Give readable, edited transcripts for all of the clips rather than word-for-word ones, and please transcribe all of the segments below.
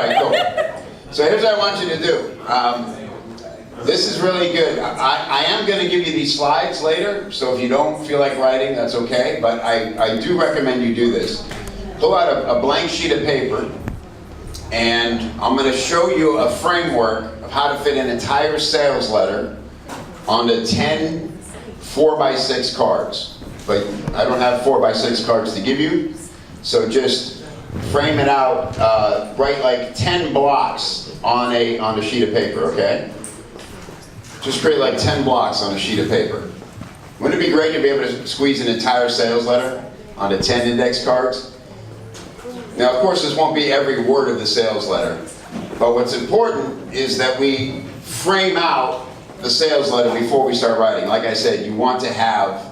right, cool. So here's what I want you to do. This is really good. I am going to give you these slides later, so if you don't feel like writing, that's okay, but I do recommend you do this. Pull out a blank sheet of paper, and I'm going to show you a framework of how to fit an entire sales letter onto 10 4x6 cards. But I don't have 4x6 cards to give you, so just frame it out, write like 10 blocks on a sheet of paper, okay? Just create like 10 blocks on a sheet of paper. Wouldn't it be great to be able to squeeze an entire sales letter onto 10 index cards? Now, of course, this won't be every word of the sales letter, but what's important is that we frame out the sales letter before we start writing. Like I said, you want to have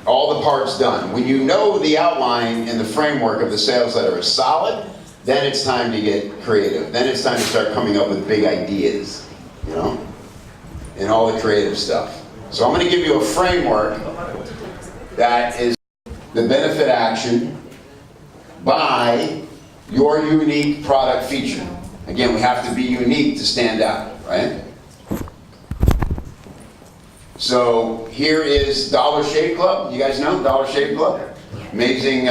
all the parts done. When you know the outline and the framework of the sales letter is solid, then it's time to get creative. Then it's time to start coming up with big ideas, you know, and all the creative stuff. So I'm going to give you a framework that is the benefit action by your unique product feature. Again, we have to be unique to stand out, right? So here is Dollar Shave Club. You guys know Dollar Shave Club? Amazing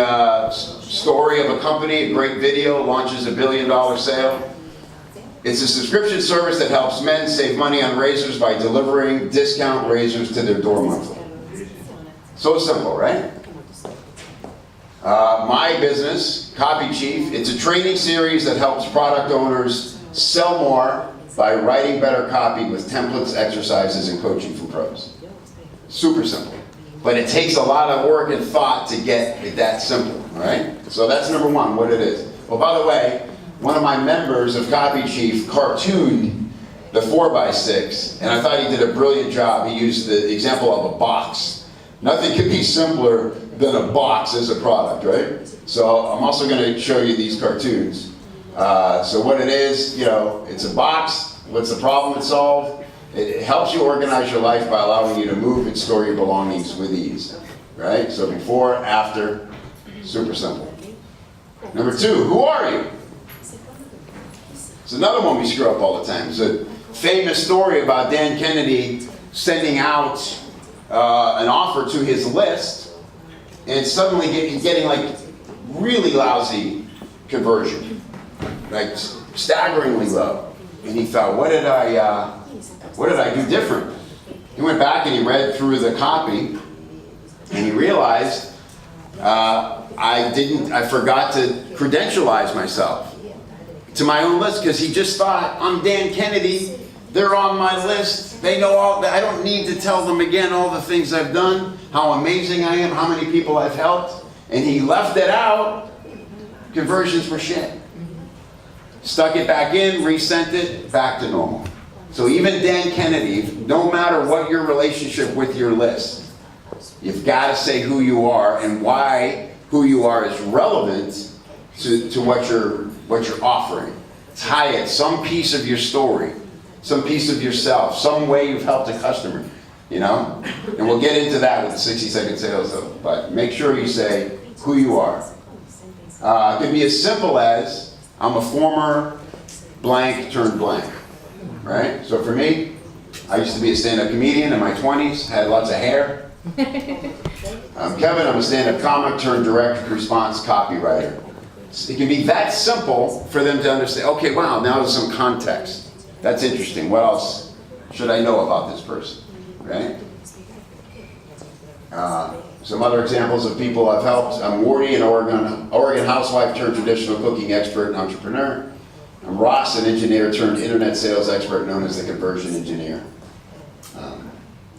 story of a company, a great video, launches $1 billion sale. It's a subscription service that helps men save money on razors by delivering discount razors to their door monthly. So simple, right? My business, Copy Chief, it's a training series that helps product owners sell more by writing better copy with templates, exercises, and coaching from pros. Super simple. But it takes a lot of work and thought to get it that simple, all right? So that's number one, what it is. Well, by the way, one of my members of Copy Chief cartooned the 4x6, and I thought he did a brilliant job. He used the example of a box. Nothing could be simpler than a box as a product, right? So I'm also going to show you these cartoons. So what it is, you know, it's a box. What's the problem it solved? It helps you organize your life by allowing you to move and store your belongings with ease, right? So before, after, super simple. Number two, who are you? It's another one we screw up all the time. It's a famous story about Dan Kennedy sending out an offer to his list and suddenly getting like really lousy conversion, like staggeringly low. And he thought, what did I do different? He went back and he read through the copy and he realized I forgot to credentialize myself to my own list, because he just thought, I'm Dan Kennedy, they're on my list, they know all, I don't need to tell them again all the things I've done, how amazing I am, how many people I've helped, and he left it out. Conversions were shit. Stuck it back in, resent it, back to normal. So even Dan Kennedy, no matter what your relationship with your list, you've got to say who you are and why who you are is relevant to what you're offering. Tie it, some piece of your story, some piece of yourself, some way you've helped a customer, you know? And we'll get into that with the 60-second sales though, but make sure you say who you are. It could be as simple as, I'm a former blank turned blank, right? So for me, I used to be a stand-up comedian in my 20s, had lots of hair. I'm Kevin, I'm a stand-up comic turned direct response copywriter. It can be that simple for them to understand, okay, wow, now there's some context. That's interesting. What else should I know about this person, right? Some other examples of people I've helped. I'm Wardy, an Oregon housewife turned traditional cooking expert and entrepreneur. I'm Ross, an engineer turned internet sales expert known as the conversion engineer.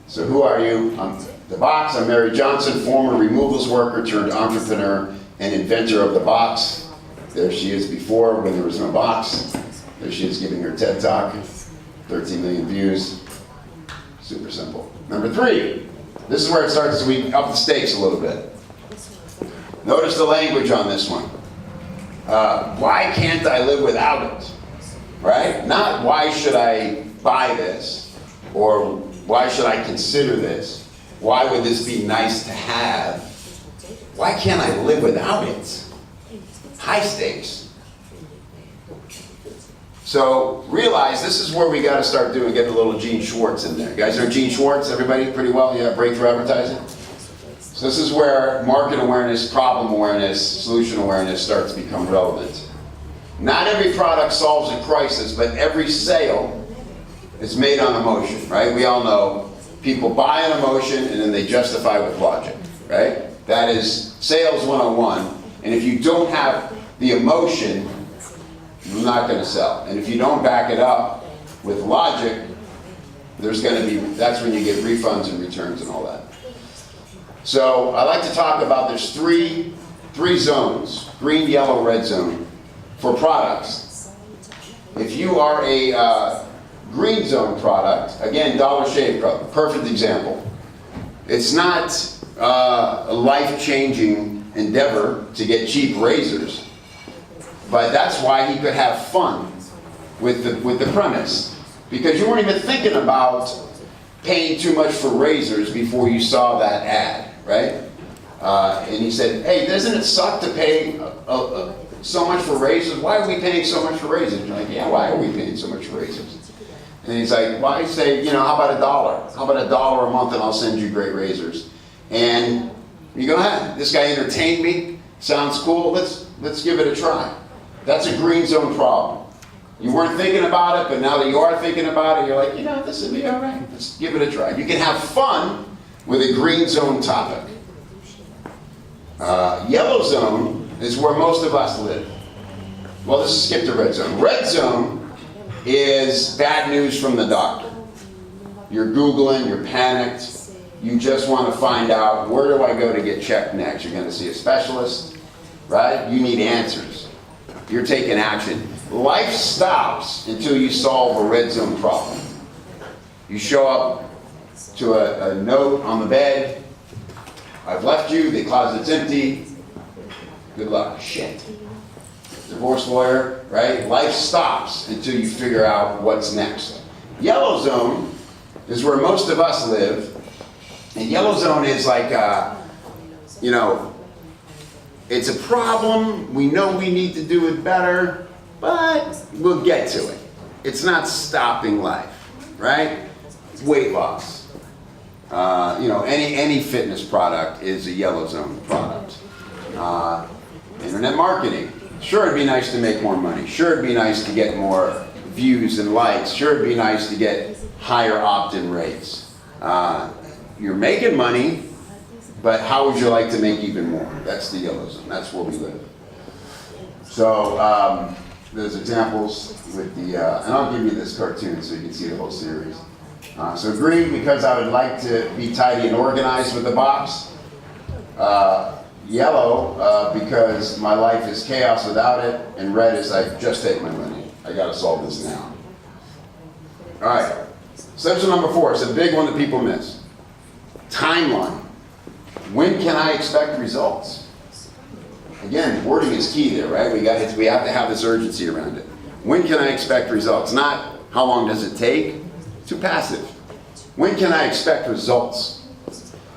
So who are you? I'm the box. I'm Mary Johnson, former removals worker turned entrepreneur and inventor of the box. There she is before when there was no box. There she is giving her TED Talk. 13 million views. Super simple. Number three. This is where it starts to up the stakes a little bit. Notice the language on this one. Why can't I live without it? Right? Not why should I buy this, or why should I consider this? Why would this be nice to have? Why can't I live without it? High stakes. So realize this is where we got to start doing, getting a little Gene Schwartz in there. You guys know Gene Schwartz, everybody pretty well? Yeah, breakthrough advertising? So this is where market awareness, problem awareness, solution awareness starts to become relevant. Not every product solves a crisis, but every sale is made on emotion, right? We all know people buy an emotion and then they justify with logic, right? That is sales 101. And if you don't have the emotion, you're not going to sell. And if you don't back it up with logic, there's going to be, that's when you get refunds and returns and all that. So I like to talk about, there's three zones, green, yellow, red zone, for products. If you are a green zone product, again, Dollar Shave Club, perfect example. It's not a life-changing endeavor to get cheap razors, but that's why he could have fun with the premise, because you weren't even thinking about paying too much for razors before you saw that ad, right? And he said, hey, doesn't it suck to pay so much for razors? Why are we paying so much for razors? You're like, yeah, why are we paying so much for razors? And he's like, well, I say, you know, how about $1? How about $1 a month and I'll send you great razors? And you go, this guy entertained me, sounds cool, let's give it a try. That's a green zone problem. You weren't thinking about it, but now that you are thinking about it, you're like, you know, this will be all right. Let's give it a try. You can have fun with a green zone topic. Yellow zone is where most of us live. Well, let's skip to red zone. Red zone is bad news from the doctor. You're Googling, you're panicked. You just want to find out, where do I go to get checked next? You're going to see a specialist, right? You need answers. You're taking action. Life stops until you solve a red zone problem. You show up to a note on the bed. I've left you, the closet's empty. Good luck. Shit. Divorce lawyer, right? Life stops until you figure out what's next. Yellow zone is where most of us live. And yellow zone is like, you know, it's a problem. We know we need to do it better, but we'll get to it. It's not stopping life, right? Weight loss. You know, any fitness product is a yellow zone product. Internet marketing. Sure, it'd be nice to make more money. Sure, it'd be nice to get more views and likes. Sure, it'd be nice to get higher opt-in rates. You're making money, but how would you like to make even more? That's the yellow zone. That's where we live. So there's examples with the, and I'll give you this cartoon so you can see the whole series. So green, because I would like to be tidy and organized with the box. Yellow, because my life is chaos without it. And red is like, just take my money. I gotta solve this now. All right, section number 4, it's a big one that people miss. Timeline. When can I expect results? Again, wording is key there, right? We have to have this urgency around it. When can I expect results? Not how long does it take? Too passive. When can I expect results?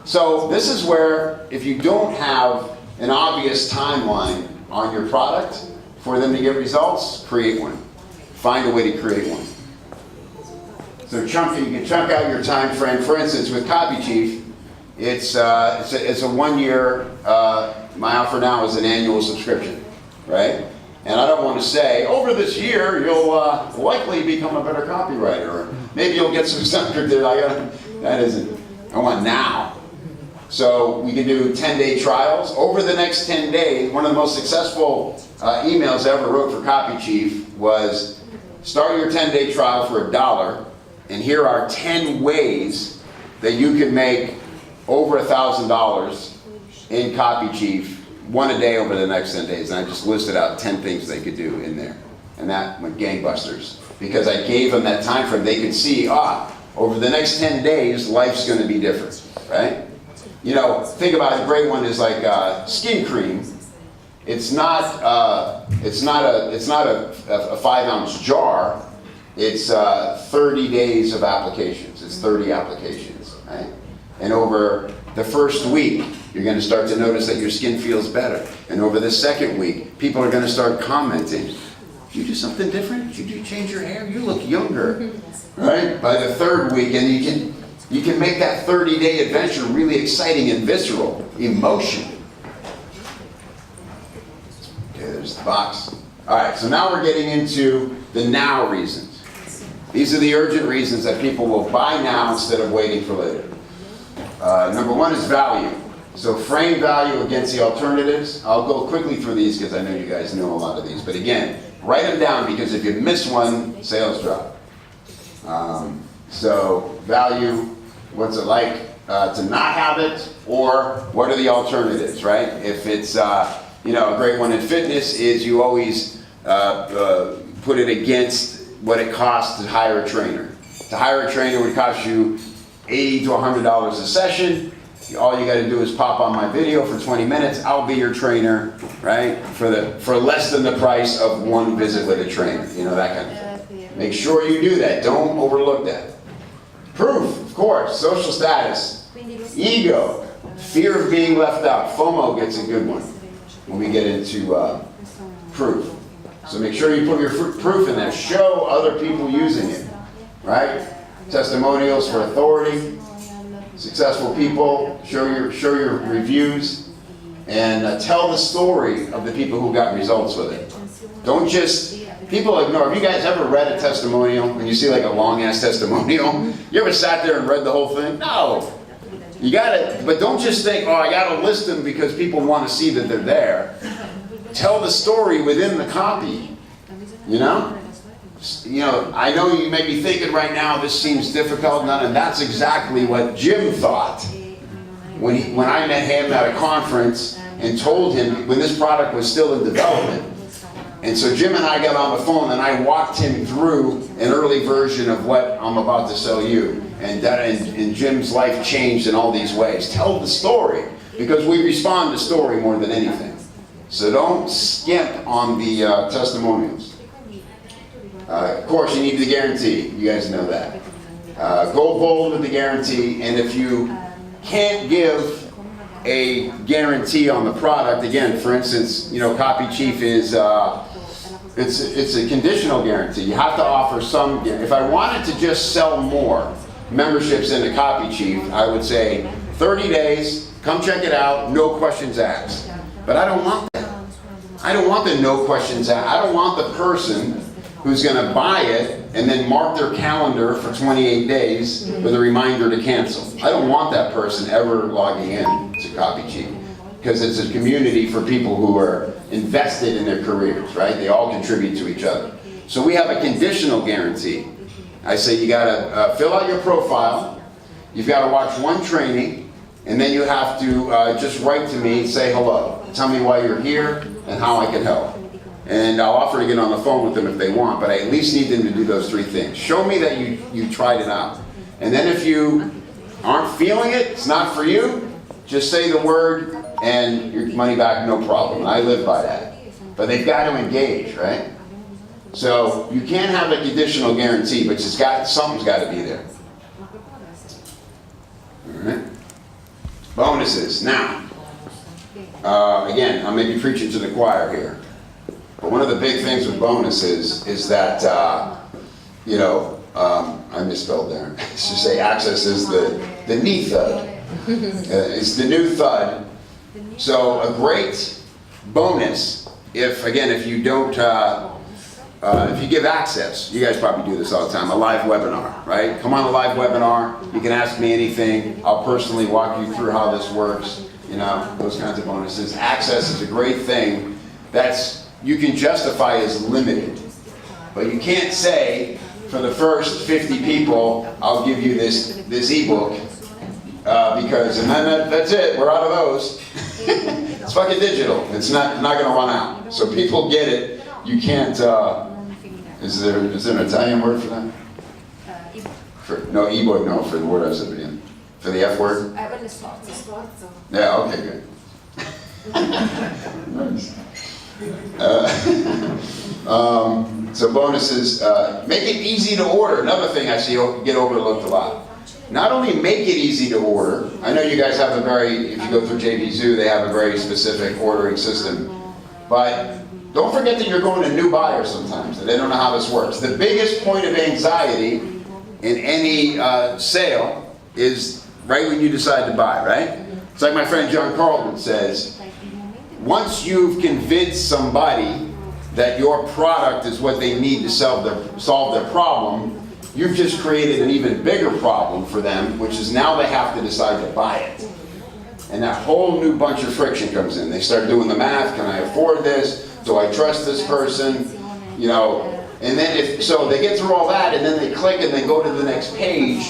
So this is where, if you don't have an obvious timeline on your product for them to get results, create one. Find a way to create one. So you can chunk out your time frame. For instance, with Copy Chief, it's a 1 year, my offer now is an annual subscription, right? And I don't want to say, over this year, you'll likely become a better copywriter, or maybe you'll get some subject that isn't, I want now. So we can do 10-day trials. Over the next 10 days, one of the most successful emails I ever wrote for Copy Chief was, start your 10-day trial for $1, and here are 10 ways that you can make over $1,000 in Copy Chief, one a day over the next 10 days. And I just listed out 10 things they could do in there. And that went gangbusters. Because I gave them that time frame. They could see, over the next 10 days, life's going to be different, right? You know, think about it. A great one is like skin cream. It's not a 5-ounce jar. It's 30 days of applications. It's 30 applications, right? And over the first week, you're going to start to notice that your skin feels better. And over the second week, people are going to start commenting. Did you do something different? Did you change your hair? You look younger, right? By the third week, and you can make that 30-day adventure really exciting and visceral, emotion. Okay, there's the box. All right, so now we're getting into the now reasons. These are the urgent reasons that people will buy now instead of waiting for later. Number one is value. So frame value against the alternatives. I'll go quickly through these because I know you guys know a lot of these. But again, write them down because if you miss one, sales drop. So value, what's it like to not have it, or what are the alternatives, right? If it's, a great one in fitness is you always put it against what it costs to hire a trainer. To hire a trainer would cost you $80 to $100 a session. All you got to do is pop on my video for 20 minutes. I'll be your trainer, right? For less than the price of one visit with a trainer. You know, that kind of thing. Make sure you do that. Don't overlook that. Proof, of course. Social status. Ego. Fear of being left out. FOMO gets a good one when we get into proof. So make sure you put your proof in there. Show other people using it, right? Testimonials for authority. Successful people, show your reviews, and tell the story of the people who got results with it. Don't just, people ignore. Have you guys ever read a testimonial? When you see like a long-ass testimonial, you ever sat there and read the whole thing? No. You gotta, but don't just think, oh, I gotta list them because people want to see that they're there. Tell the story within the copy, you know? I know you may be thinking right now, this seems difficult, and that's exactly what Jim thought. When I met him at a conference and told him when this product was still in development. And so Jim and I got on the phone and I walked him through an early version of what I'm about to sell you. And Jim's life changed in all these ways. Tell the story, because we respond to story more than anything. So don't skimp on the testimonials. Of course, you need the guarantee. You guys know that. Go bold with the guarantee, and if you can't give a guarantee on the product, again, for instance, Copy Chief is it's a conditional guarantee. You have to offer some. If I wanted to just sell more memberships into Copy Chief, I would say 30 days. Come check it out. No questions asked. But I don't want that. I don't want the no questions asked. I don't want the person who's going to buy it and then mark their calendar for 28 days with a reminder to cancel. I don't want that person ever logging in to Copy Chief, because it's a community for people who are invested in their careers, right? They all contribute to each other. So we have a conditional guarantee. I say you got to fill out your profile, you've got to watch one training, and then you have to just write to me, say hello. Tell me why you're here and how I can help. And I'll offer to get on the phone with them if they want, but I at least need them to do those 3 things. Show me that you tried it out. And then if you aren't feeling it, it's not for you, just say the word and your money back, no problem. I live by that. But they've got to engage, right? So you can't have a conditional guarantee, but something's got to be there. All right. Bonuses. Now, again, I may be preaching to the choir here. But one of the big things with bonuses is that, I misspelled there. I should say access is the knee thud. It's the new thud. So a great bonus, if you don't, if you give access, you guys probably do this all the time, a live webinar, right? Come on a live webinar, you can ask me anything, I'll personally walk you through how this works, those kinds of bonuses. Access is a great thing you can justify as limited. But you can't say, for the first 50 people, I'll give you this ebook, and then that's it, we're out of those. It's fucking digital, it's not gonna run out. So people get it, you can't, is there an Italian word for that? No, ebook, no, for the word I said again. For the F word? Yeah, okay, good. Nice. So bonuses, make it easy to order. Another thing I see get overlooked a lot. Not only make it easy to order, I know you guys have if you go through JV Zoo, they have a very specific ordering system, but Don't forget that you're going to new buyers sometimes, and they don't know how this works. The biggest point of anxiety in any sale is right when you decide to buy, right? It's like my friend John Carlton says, once you've convinced somebody that your product is what they need to solve their problem, you've just created an even bigger problem for them, which is now they have to decide to buy it. And that whole new bunch of friction comes in. They start doing the math. Can I afford this? Do I trust this person? You know, and then so they get through all that, and then they click and they go to the next page.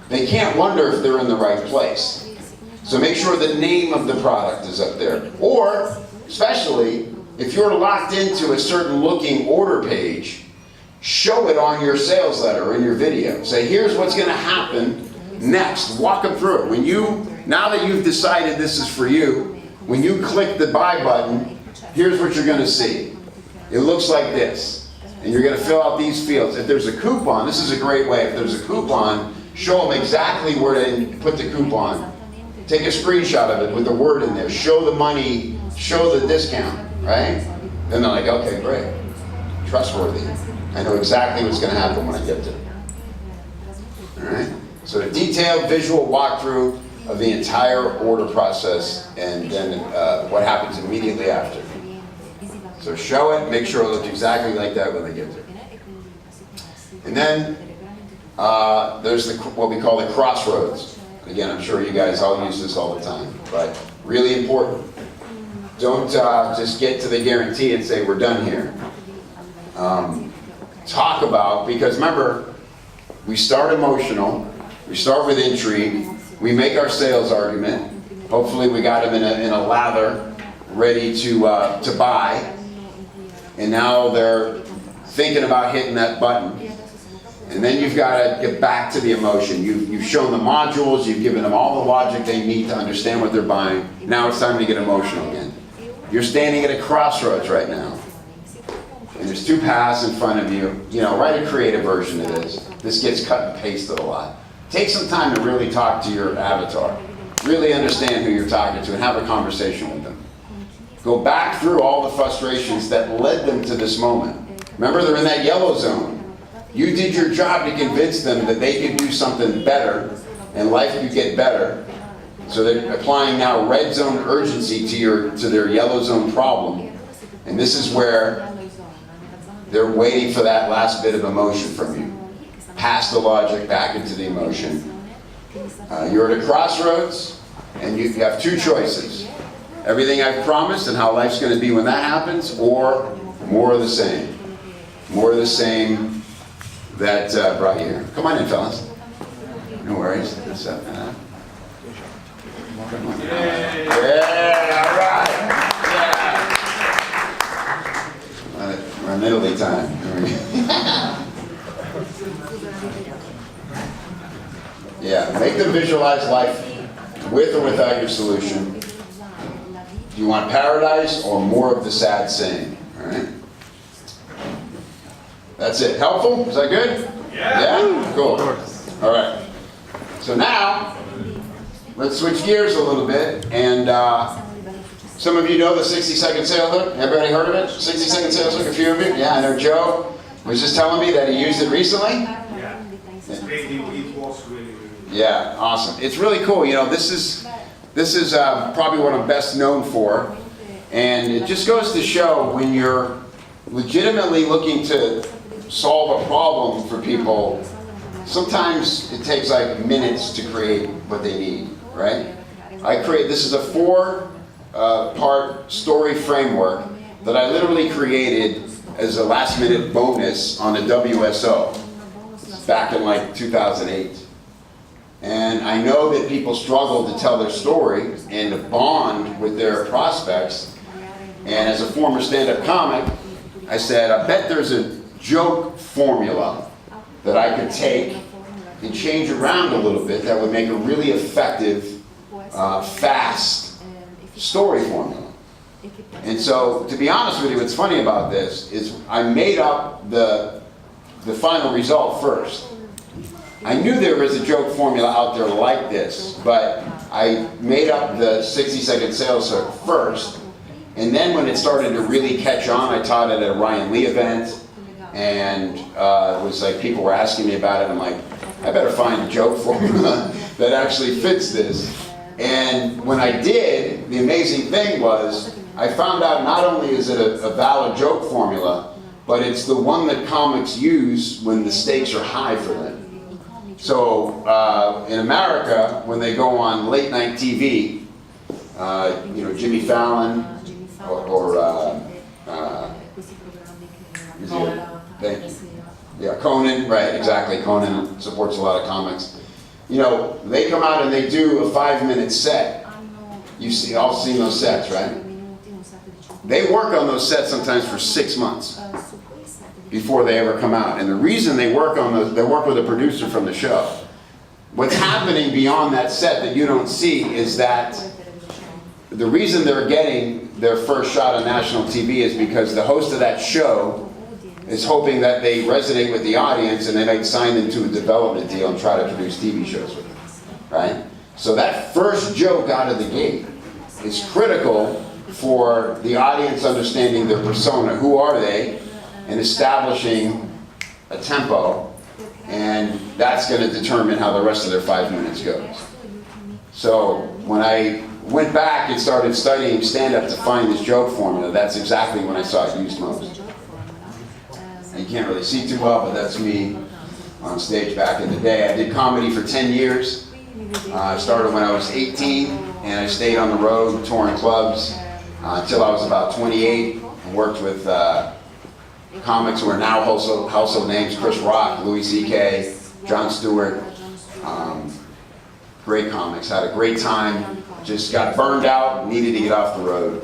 They can't wonder if they're in the right place. So make sure the name of the product is up there. Or, especially, if you're locked into a certain looking order page, show it on your sales letter or in your video. Say, here's what's going to happen next. Walk them through it. Now that you've decided this is for you, when you click the buy button, here's what you're going to see. It looks like this. And you're going to fill out these fields. If there's a coupon, this is a great way. If there's a coupon, show them exactly where to put the coupon. Take a screenshot of it with the word in there. Show the money, show the discount, right? Then they're like, okay, great. Trustworthy. I know exactly what's going to happen when I get there. All right? So a detailed visual walkthrough of the entire order process, and then what happens immediately after. So show it, make sure it looks exactly like that when they get there. And then there's what we call the crossroads. Again, I'm sure you guys all use this all the time, but really important. Don't just get to the guarantee and say, we're done here. Talk about, because remember, we start emotional, we start with intrigue, we make our sales argument, hopefully we got them in a lather, ready to buy, and now they're thinking about hitting that button. And then you've got to get back to the emotion. You've shown the modules, you've given them all the logic they need to understand what they're buying. Now it's time to get emotional again. You're standing at a crossroads right now. And there's two paths in front of you. You know, write a creative version of this. This gets cut and pasted a lot. Take some time to really talk to your avatar. Really understand who you're talking to and have a conversation with them. Go back through all the frustrations that led them to this moment. Remember, they're in that yellow zone. You did your job to convince them that they could do something better and life could get better. So they're applying now red zone urgency to their yellow zone problem. And this is where they're waiting for that last bit of emotion from you. Past the logic, back into the emotion. You're at a crossroads, and you have two choices. Everything I've promised and how life's going to be when that happens, or more of the same. More of the same that brought you here. Come on in, fellas. No worries. Come on. Yeah, all right. Yeah. We're in Italy time. Yeah, make them visualize life with or without your solution. Do you want paradise or more of the sad saying? All right. That's it. Helpful? Is that good? Yeah? Cool. All right. So now, let's switch gears a little bit. And some of you know the 60-second sales hook. Everybody heard of it? 60-second sales hook, a few of you? Yeah, I know Joe was just telling me that he used it recently. Yeah. It was really good. Yeah, awesome. It's really cool. You know, this is probably what I'm best known for. And it just goes to show when you're legitimately looking to solve a problem for people, sometimes it takes like minutes to create what they need, right? This is a 4-part story framework that I literally created as a last-minute bonus on a WSO back in like 2008. And I know that people struggle to tell their story and to bond with their prospects. And as a former stand-up comic, I said, I bet there's a joke formula that I could take and change around a little bit that would make a really effective, fast story formula. And so, to be honest with you, what's funny about this is I made up the final result first. I knew there was a joke formula out there like this, but I made up the 60-second sales hook first. And then when it started to really catch on, I taught it at a Ryan Lee event, and it was like people were asking me about it. I'm like, I better find a joke formula that actually fits this. And when I did, the amazing thing was, I found out not only is it a valid joke formula, but it's the one that comics use when the stakes are high for them. So in America, when they go on late night TV, you know, Jimmy Fallon yeah, Conan, right, exactly. Conan supports a lot of comics. You know, they come out and they do a 5-minute set. You've all seen those sets, right? They work on those sets sometimes for 6 months before they ever come out. And the reason they work on those, they work with a producer from the show. What's happening beyond that set that you don't see is that the reason they're getting their first shot on national TV is because the host of that show is hoping that they resonate with the audience and they might sign them to a development deal and try to produce TV shows with them, right? So that first joke out of the gate is critical for the audience understanding their persona. Who are they? And establishing a tempo, and that's going to determine how the rest of their 5 minutes goes. So when I went back and started studying stand-up to find this joke formula, that's exactly when I saw it used most. You can't really see too well, but that's me on stage back in the day. I did comedy for 10 years. I started when I was 18, and I stayed on the road touring clubs until I was about 28, and worked with comics who are now household names: Chris Rock, Louis C.K., Jon Stewart. Great comics, had a great time, just got burned out, needed to get off the road.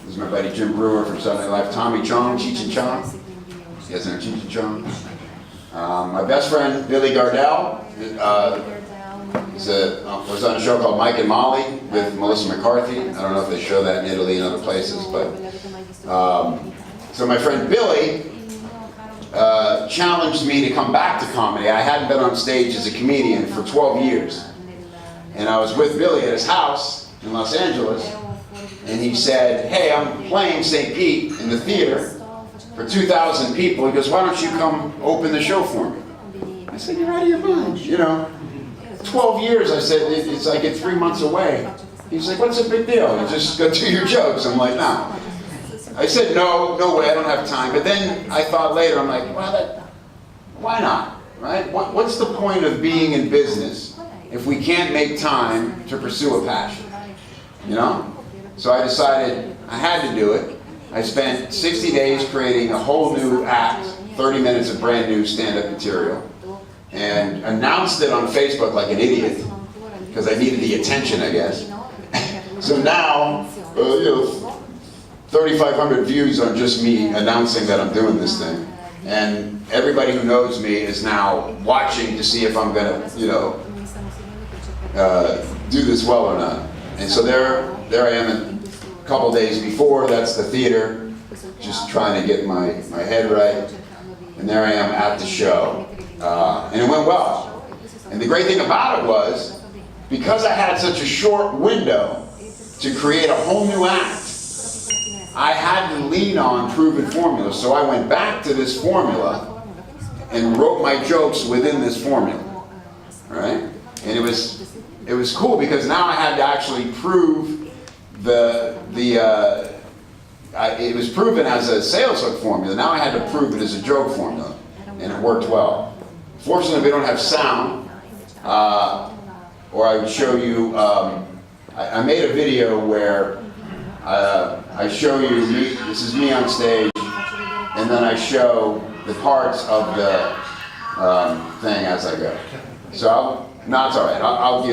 This is my buddy Jim Brewer from Sunday Life, Tommy Chong, Cheech and Chong. You guys know Cheech and Chong? My best friend, Billy Gardell, was on a show called Mike and Molly with Melissa McCarthy. I don't know if they show that in Italy and other places, but so my friend Billy challenged me to come back to comedy. I hadn't been on stage as a comedian for 12 years. And I was with Billy at his house in Los Angeles, and he said, hey, I'm playing St. Pete in the theater for 2,000 people. He goes, why don't you come open the show for me? I said, you're out of your mind, you know. 12 years, I said, it's like it's 3 months away. He's like, what's the big deal? You just go do your jokes. I'm like, no. I said, no way, I don't have time. But then I thought later, I'm like, well, why not, right? What's the point of being in business if we can't make time to pursue a passion, you know? So I decided I had to do it. I spent 60 days creating a whole new act, 30 minutes of brand new stand-up material, and announced it on Facebook like an idiot, because I needed the attention, I guess. So now, 3,500 views on just me announcing that I'm doing this thing. And everybody who knows me is now watching to see if I'm gonna, do this well or not. And so there I am a couple days before, that's the theater, just trying to get my head right. And there I am at the show. And it went well. And the great thing about it was, because I had such a short window to create a whole new act, I had to lean on proven formulas. So I went back to this formula and wrote my jokes within this formula. All right? And it was cool because now I had to actually prove it was proven as a sales hook formula. Now I had to prove it as a joke formula, and it worked well. Fortunately, we don't have sound, or I would show you. I made a video where I show you me. This is me on stage, and then I show the parts of the thing as I go. So no, it's all right. I'll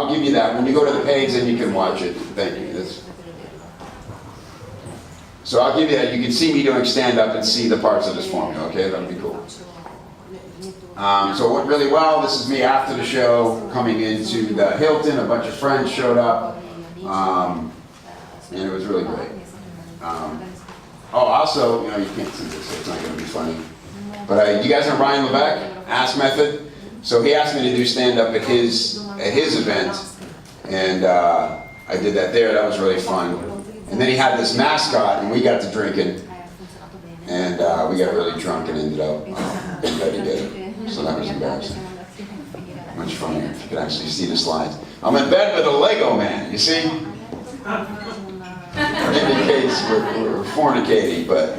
give you that when you go to the page, then you can watch it. Thank you. So I'll give you that. You can see me doing stand-up and see the parts of this formula. Okay, that'll be cool. So it went really well. This is me after the show, coming into the Hilton. A bunch of friends showed up, and it was really great. Also, you can't see this, so it's not going to be funny. But you guys know Ryan Levesque, Ask Method? So he asked me to do stand-up at his event, and I did that there, that was really fun. And then he had this mascot, and we got to drinking, and we got really drunk and ended up in bed together. So that was embarrassing. Much funnier if you could actually see the slides. I'm in bed with a Lego man, you see? Indicates we're fornicating, but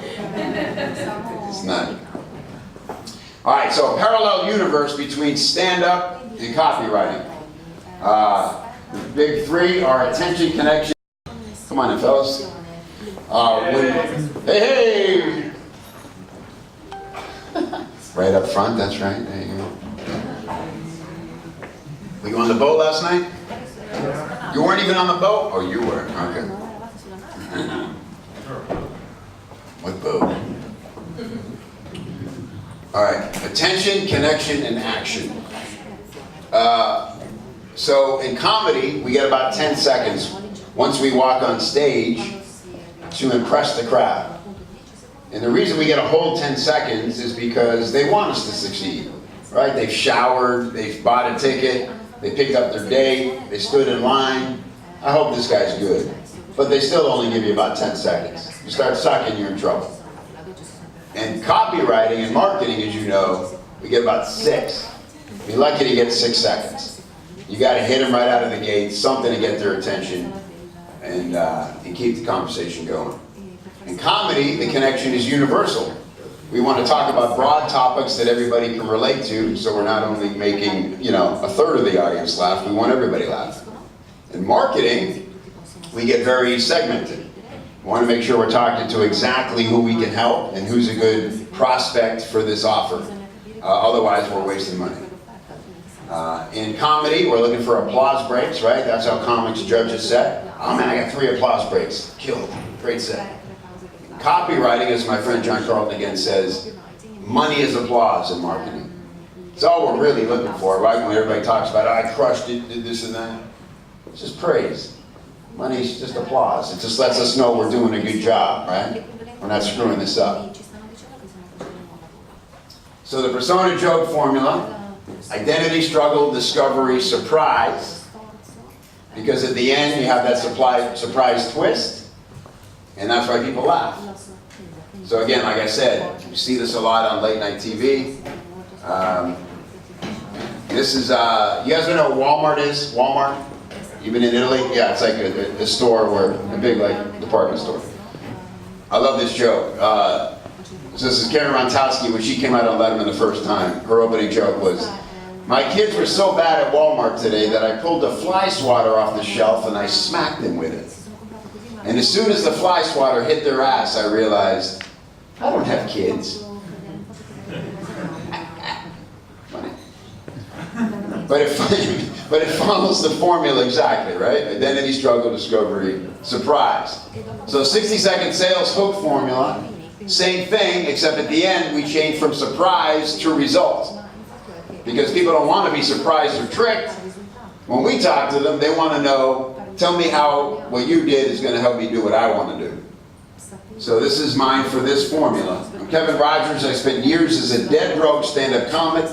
it's not. All right, so a parallel universe between stand-up and copywriting. The big three are attention, connection. Come on in, fellas. Hey! Right up front, that's right. There you go. Were you on the boat last night? You weren't even on the boat? Oh, you were. Okay. What boat? All right. Attention, connection, and action. So in comedy, we get about 10 seconds once we walk on stage to impress the crowd. And the reason we get a whole 10 seconds is because they want us to succeed, right? They've showered, they've bought a ticket, they picked up their date, they stood in line. I hope this guy's good. But they still only give you about 10 seconds. You start sucking, you're in trouble. And copywriting and marketing, as you know, we get about 6. You're lucky to get 6 seconds. You got to hit them right out of the gate, something to get their attention, and keep the conversation going. In comedy, the connection is universal. We want to talk about broad topics that everybody can relate to, so we're not only making, a third of the audience laugh, we want everybody laughing. In marketing, we get very segmented. We want to make sure we're talking to exactly who we can help and who's a good prospect for this offer. Otherwise, we're wasting money. In comedy, we're looking for applause breaks, right? That's how comics judge a set. Oh man, I got 3 applause breaks. Killed. Great set. Copywriting, as my friend John Carlton again says, money is applause in marketing. It's all we're really looking for, right? When everybody talks about, I crushed it, did this and that. It's just praise. Money's just applause. It just lets us know we're doing a good job, right? We're not screwing this up. So the persona joke formula, identity, struggle, discovery, surprise. Because at the end you have that surprise twist, and that's why people laugh. So again, like I said, you see this a lot on late night TV. This is, you guys know what Walmart is? Walmart? You've been in Italy? Yeah, it's like a store where, a big department store. I love this joke. So this is Karen Rontowski, when she came out on Letterman the first time, her opening joke was, my kids were so bad at Walmart today that I pulled a fly swatter off the shelf and I smacked them with it. And as soon as the fly swatter hit their ass, I realized, I don't have kids. Funny. But it follows the formula exactly, right? Identity, struggle, discovery, surprise. So 60-second sales hook formula, same thing, except at the end we change from surprise to result. Because people don't want to be surprised or tricked. When we talk to them, they want to know, tell me how what you did is going to help me do what I want to do. So this is mine for this formula. I'm Kevin Rogers. I spent years as a dead broke stand-up comic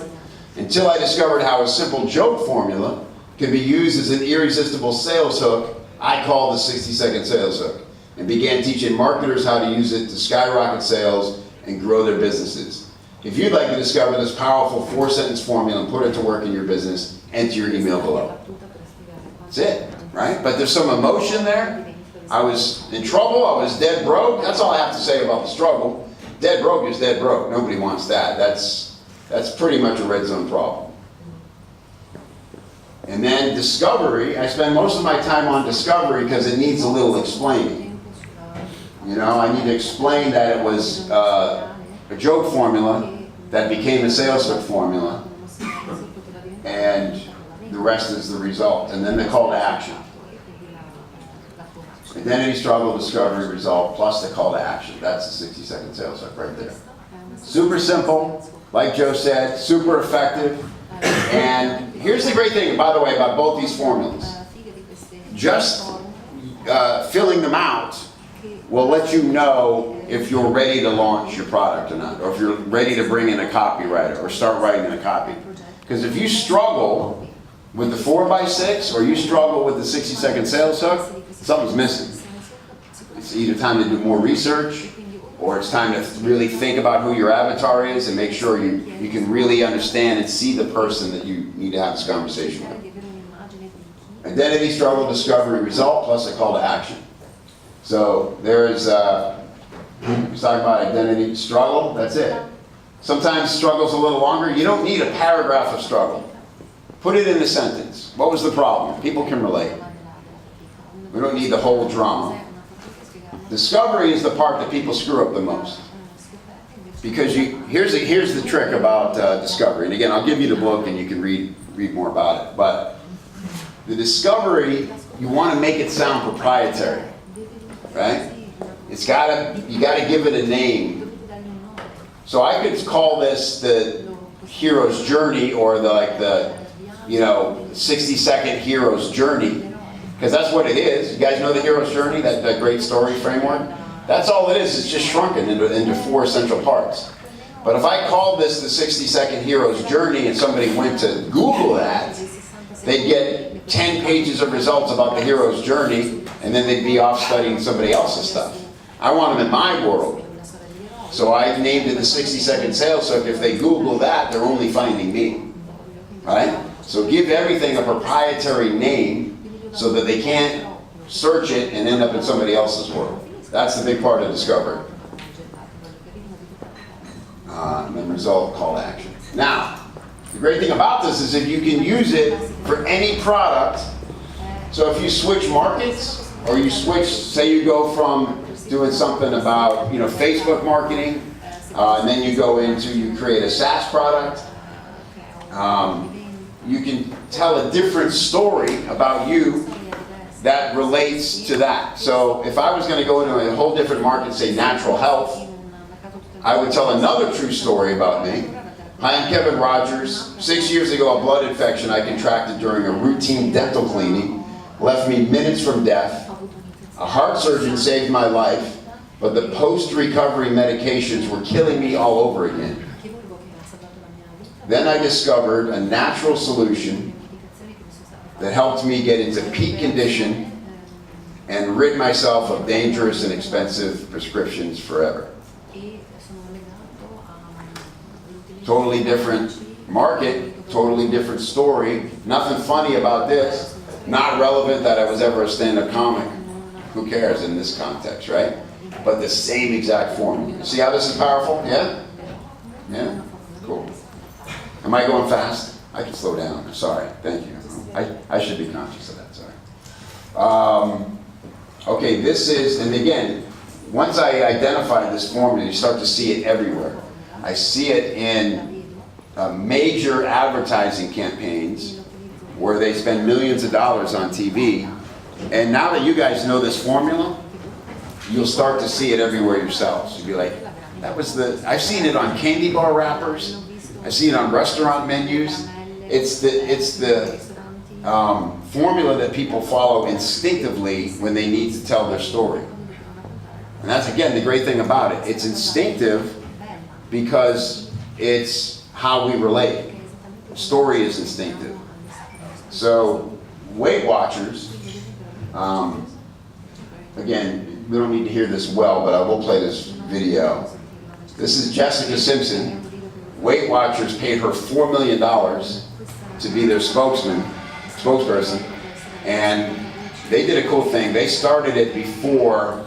until I discovered how a simple joke formula can be used as an irresistible sales hook I call the 60-second sales hook, and began teaching marketers how to use it to skyrocket sales and grow their businesses. If you'd like to discover this powerful 4-sentence formula and put it to work in your business, enter your email below. That's it, right? But there's some emotion there. I was in trouble, I was dead broke. That's all I have to say about the struggle. Dead broke is dead broke. Nobody wants that. That's pretty much a red zone problem. And then discovery, I spend most of my time on discovery because it needs a little explaining. I need to explain that it was a joke formula that became a sales hook formula, and the rest is the result. And then the call to action. Identity, struggle, discovery, result, plus the call to action. That's the 60-second sales hook right there. Super simple, like Joe said, super effective. And here's the great thing, by the way, about both these formulas. Just filling them out will let you know if you're ready to launch your product or not, or if you're ready to bring in a copywriter or start writing a copy. Because if you struggle, with the 4x6, or you struggle with the 60-second sales hook, something's missing. It's either time to do more research, or it's time to really think about who your avatar is and make sure you can really understand and see the person that you need to have this conversation with. Identity, struggle, discovery, result, plus a call to action. So there's, let's talk about identity, struggle, that's it. Sometimes struggle's a little longer. You don't need a paragraph of struggle. Put it in a sentence. What was the problem? People can relate. We don't need the whole drama. Discovery is the part that people screw up the most. Because here's the trick about discovery. And again, I'll give you the book and you can read more about it. But the discovery, you want to make it sound proprietary, right? You gotta give it a name. So I could call this the hero's journey, or the 60-second hero's journey, because that's what it is. You guys know the hero's journey, that great story framework? That's all it is. It's just shrunken into 4 essential parts. But if I called this the 60-second hero's journey and somebody went to Google that, they'd get 10 pages of results about the hero's journey, and then they'd be off studying somebody else's stuff. I want them in my world. So I named it the 60-second sales hook. If they Google that, they're only finding me. Right? So give everything a proprietary name so that they can't search it and end up in somebody else's world. That's the big part of discovery. And then result, call to action. Now, the great thing about this is if you can use it for any product. So if you switch markets, or you switch, say you go from doing something about Facebook marketing, and then you go into, you create a SaaS product, you can tell a different story about you that relates to that. So if I was going to go into a whole different market, say natural health, I would tell another true story about me. Hi, I'm Kevin Rogers. 6 years ago, a blood infection I contracted during a routine dental cleaning left me minutes from death. A heart surgeon saved my life, but the post-recovery medications were killing me all over again. Then I discovered a natural solution that helped me get into peak condition and rid myself of dangerous and expensive prescriptions forever. Totally different market, totally different story. Nothing funny about this. Not relevant that I was ever a stand-up comic. Who cares in this context, right? But the same exact formula. See how this is powerful? Yeah? Yeah? Cool. Am I going fast? I can slow down. Sorry. Thank you. I should be conscious of that. Sorry. Okay, this is, and again, once I identify this formula, you start to see it everywhere. I see it in major advertising campaigns where they spend millions of dollars on TV. And now that you guys know this formula, you'll start to see it everywhere yourselves. You'll be like, I've seen it on candy bar wrappers. I've seen it on restaurant menus. It's the formula that people follow instinctively when they need to tell their story. And that's, again, the great thing about it. It's instinctive because it's how we relate. Story is instinctive. So, Weight Watchers, again, we don't need to hear this well, but I will play this video. This is Jessica Simpson. Weight Watchers paid her $4 million to be their spokesperson, and they did a cool thing. They started it before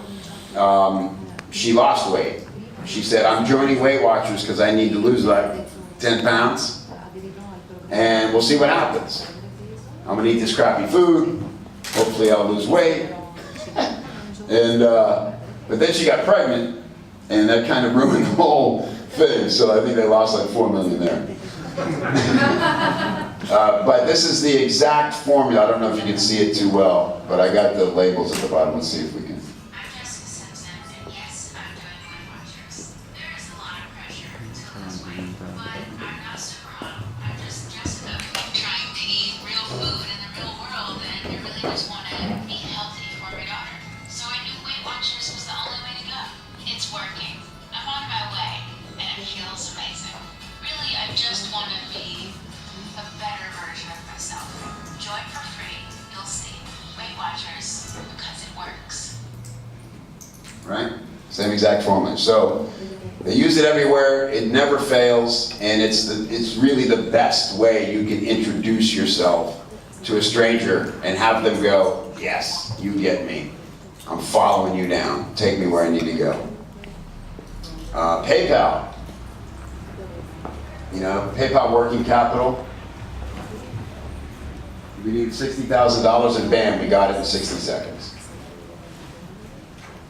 she lost weight. She said, I'm joining Weight Watchers because I need to lose like 10 pounds, and we'll see what happens. I'm gonna eat this crappy food, hopefully I'll lose weight. And but then she got pregnant, and that kind of ruined the whole thing, so I think they lost like $4 million there. But this is the exact formula. I don't know if you can see it too well, but I got the labels at the bottom. Let's see if we can. I'm Jessica Simpson, and yes, I'm doing Weight Watchers. There is a lot of pressure to lose weight, but I'm not super wrong. I'm just Jessica, trying to eat real food in the real world, and I really just want to be healthy for my daughter. So I knew Weight Watchers was the only way to go. It's working. I'm on my way, and it feels amazing. Really, I just want to be a better version of myself. watchers because it works. Right? Same exact formula. So they use it everywhere, it never fails, and it's really the best way you can introduce yourself to a stranger and have them go, yes, you get me. I'm following you down. Take me where I need to go. PayPal. You know, PayPal working capital. We need $60,000 and bam, we got it in 60 seconds.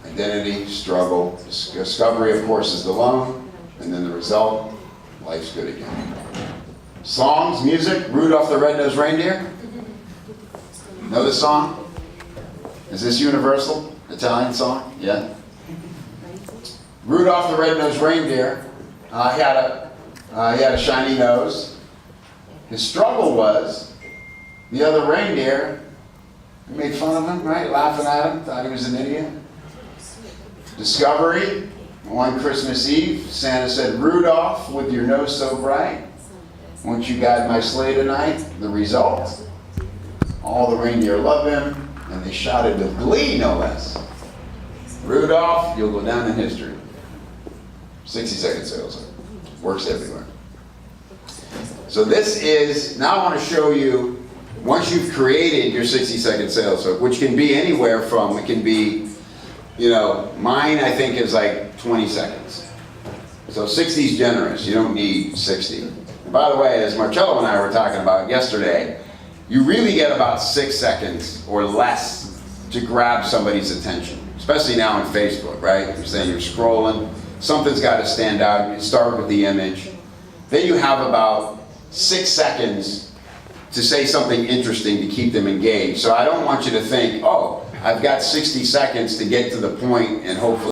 Identity, struggle, discovery, of course, is the loan, and then the result, life's good again. Songs, music, Rudolph the Red-Nosed Reindeer. Know this song? Is this universal? Italian song? Yeah? Rudolph the Red-Nosed Reindeer, he had a shiny nose. His struggle was, the other reindeer made fun of him, right? Laughing at him, thought he was an idiot. Discovery, one Christmas Eve, Santa said, Rudolph, with your nose so bright, won't you guide my sleigh tonight? The result, all the reindeer love him, and they shouted with glee, no less. Rudolph, you'll go down in history. 60-second sales. Works everywhere. So this is, now I want to show you, once you've created your 60-second sales hook, which can be anywhere from, it can be, you know, mine I think is like 20 seconds. So 60 is generous, you don't need 60. And by the way, as Marcello and I were talking about yesterday, you really get about 6 seconds or less to grab somebody's attention, especially now on Facebook, right? You're saying you're scrolling, something's got to stand out, you start with the image. Then you have about 6 seconds to say something interesting to keep them engaged. So I don't want you to think, oh, I've got 60 seconds to get to the point and hopefully